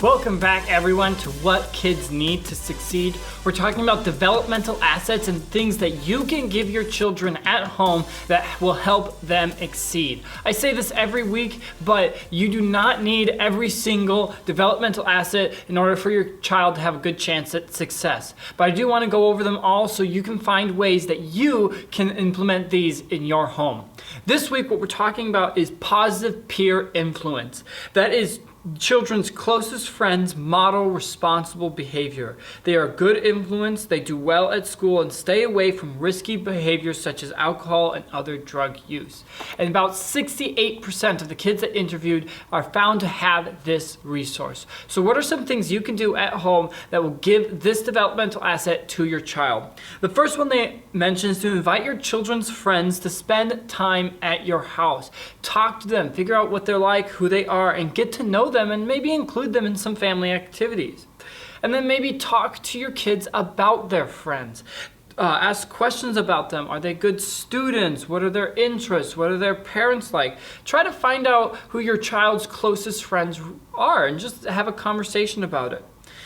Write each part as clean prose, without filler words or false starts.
Welcome back, everyone, to What Kids Need to Succeed. We're talking about developmental assets and things that you can give your children at home that will help them exceed. I say this every week, but you do not need every single developmental asset in order for your child to have a good chance at success. But I do want to go over them all so you can find ways that you can implement these in your home. This week, what we're talking about is positive peer influence. That is children's closest friends model responsible behavior. They are a good influence, they do well at school, and stay away from risky behaviors such as alcohol and other drug use. And about 68% of the kids that interviewed are found to have this resource. So what are some things you can do at home that will give this developmental asset to your child? The first one they mention is to invite your children's friends to spend time at your house. Talk to them, figure out what they're like, who they are, and get to know them and maybe include them in some family activities. And then maybe talk to your kids about their friends. Ask questions about them. Are they good students? What are their interests? What are their parents like? Try to find out who your child's closest friends are and just have a conversation about it.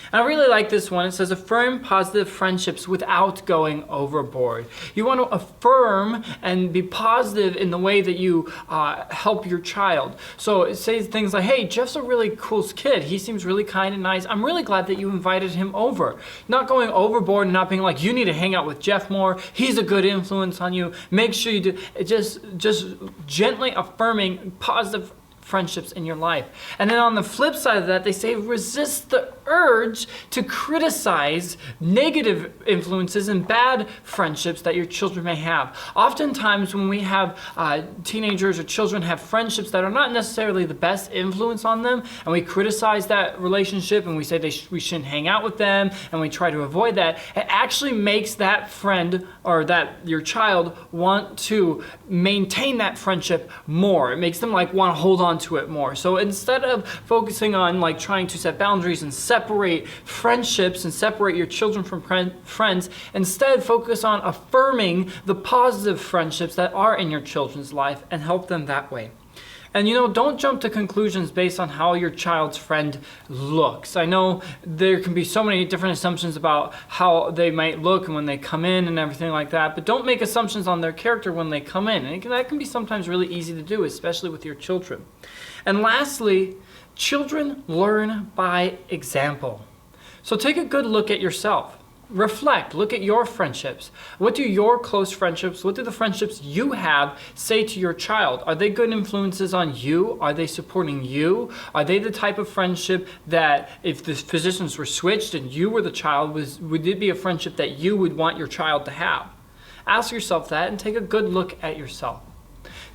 And I really like this one. It says, affirm positive friendships without going overboard. You want to affirm and be positive in the way that you help your child. So it says things like, hey, Jeff's a really cool kid. He seems really kind and nice. I'm really glad that you invited him over. Not going overboard and not being like, you need to hang out with Jeff more. He's a good influence on you. Make sure you do. Just gently affirming positive friendships in your life. And then on the flip side of that, they say resist the urge to criticize negative influences and bad friendships that your children may have. Oftentimes when we have teenagers or children have friendships that are not necessarily the best influence on them, and we criticize that relationship and we say we shouldn't hang out with them and we try to avoid that, it actually makes that friend or that your child want to maintain that friendship more. It makes them want to hold on to it more. So instead of focusing on trying to set boundaries and separate friendships and separate your children from friends, instead focus on affirming the positive friendships that are in your children's life and help them that way. And don't jump to conclusions based on how your child's friend looks. I know there can be so many different assumptions about how they might look and when they come in and everything like that, but don't make assumptions on their character when they come in. And that can be sometimes really easy to do, especially with your children. And lastly, children learn by example. So take a good look at yourself. Reflect, look at your friendships. What do your close friendships, what do the friendships you have say to your child? Are they good influences on you? Are they supporting you? Are they the type of friendship that if the positions were switched and you were the child, would it be a friendship that you would want your child to have? Ask yourself that and take a good look at yourself.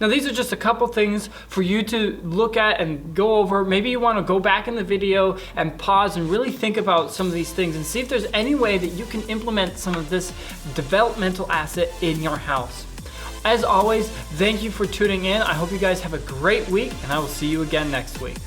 Now, these are just a couple things for you to look at and go over. Maybe you want to go back in the video and pause and really think about some of these things and see if there's any way that you can implement some of this developmental asset in your house. As always, thank you for tuning in. I hope you guys have a great week, and I will see you again next week.